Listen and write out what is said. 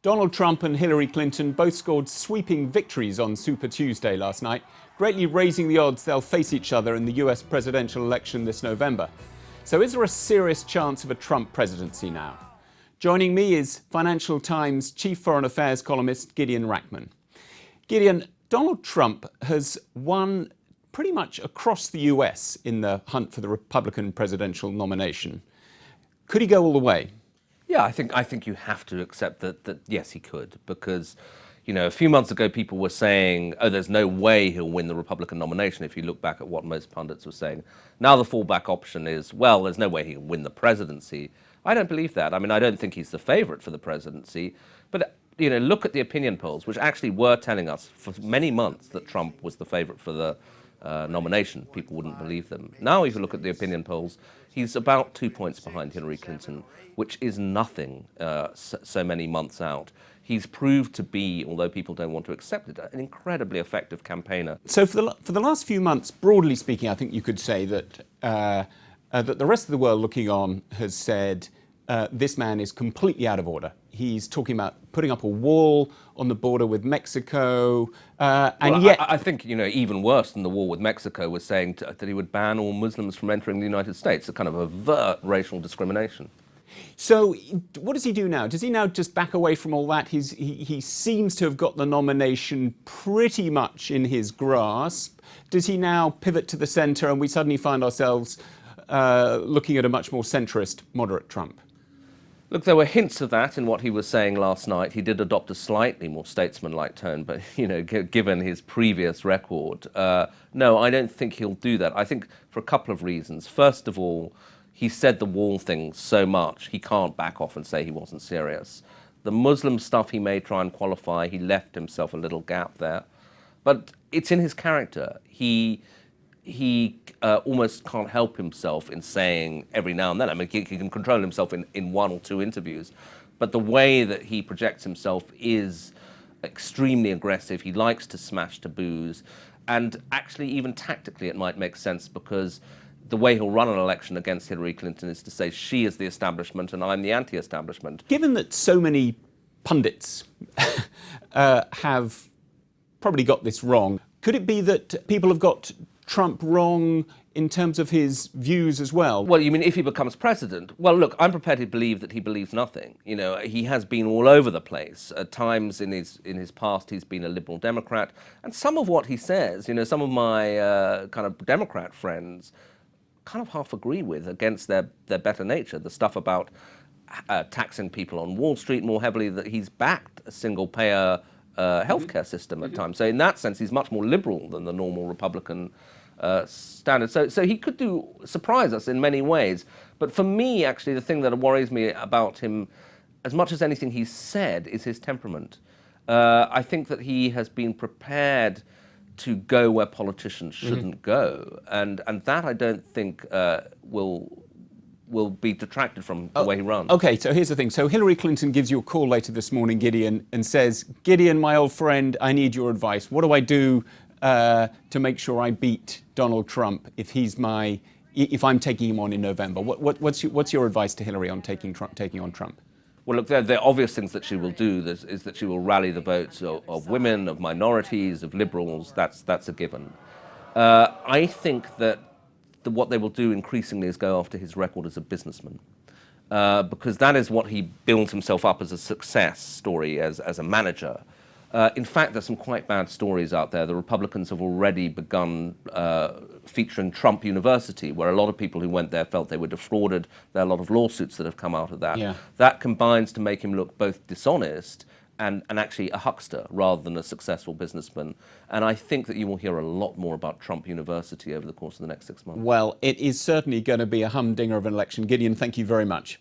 Donald Trump and Hillary Clinton both scored sweeping victories on Super Tuesday last night, greatly raising the odds they'll face each other in the US presidential election this November. So is there a serious chance of a Trump presidency now? Joining me is Financial Times chief foreign affairs columnist Gideon Rachman. Gideon, Donald Trump has won pretty much across the US in the hunt for the Republican presidential nomination. Could he go all the way? Yeah, I think you have to accept that yes, he could, because, you know, a few months ago people were saying, oh, there's no way he'll win the Republican nomination, if you look back at what most pundits were saying. Now the fallback option is, well, there's no way he'll win the presidency. I don't believe that. I mean, I don't think he's the favorite for the presidency, but, you know, look at the opinion polls, which actually were telling us for many months that Trump was the favorite for the nomination. People wouldn't believe them. Now, if you look at the opinion polls, he's about 2 points behind Hillary Clinton, which is nothing so many months out. He's proved to be, although people don't want to accept it, an incredibly effective campaigner. So for the last few months, broadly speaking, I think you could say that that the rest of the world looking on has said this man is completely out of order. He's talking about putting up a wall on the border with Mexico, and yet I think, you know, even worse than the wall with Mexico was saying that he would ban all Muslims from entering the United States, a kind of overt racial discrimination. So what does he do now? Does he now just back away from all that? He seems to have got the nomination pretty much in his grasp. Does he now pivot to the centre and we suddenly find ourselves looking at a much more centrist, moderate Trump? Look, there were hints of that in what he was saying last night. He did adopt a slightly more statesman-like tone, but, you know, given his previous record, no, I don't think he'll do that. I think for a couple of reasons. First of all, he said the wall thing so much, he can't back off and say he wasn't serious. The Muslim stuff he may try and qualify, he left himself a little gap there. But it's in his character. He almost can't help himself in saying every now and then, I mean, he can control himself in one or two interviews, but the way that he projects himself is extremely aggressive. He likes to smash taboos, and actually even tactically it might make sense, because the way he'll run an election against Hillary Clinton is to say she is the establishment and I'm the anti-establishment. Given that so many pundits have probably got this wrong, could it be that people have got Trump wrong in terms of his views as well? Well, you mean if he becomes president? Well, look, I'm prepared to believe that he believes nothing. You know, he has been all over the place. At times in his past, he's been a liberal Democrat. And some of what he says, you know, some of my kind of Democrat friends kind of half agree with, against their better nature. The stuff about taxing people on Wall Street more heavily, that he's backed a single-payer healthcare system at times. So in that sense, he's much more liberal than the normal Republican standard. So he could surprise us in many ways. But for me, actually, the thing that worries me about him, as much as anything he's said, is his temperament. I think that he has been prepared to go where politicians shouldn't go, and that I don't think will be detracted from the way he runs. Okay, so here's the thing. So Hillary Clinton gives you a call later this morning, Gideon, and says, Gideon, my old friend, I need your advice. What do I do to make sure I beat Donald Trump if I'm taking him on in November? What's your advice to Hillary on taking on Trump? Well, look, the obvious things that she will do is that she will rally the votes of women, of minorities, of liberals. That's a given. I think that what they will do increasingly is go after his record as a businessman, because that is what he built himself up as a success story as a manager. In fact, there's some quite bad stories out there. The Republicans have already begun featuring Trump University, where a lot of people who went there felt they were defrauded. There are a lot of lawsuits that have come out of that. Yeah. That combines to make him look both dishonest and actually a huckster rather than a successful businessman. And I think that you will hear a lot more about Trump University over the course of the next 6 months. Well, it is certainly going to be a humdinger of an election. Gideon, thank you very much.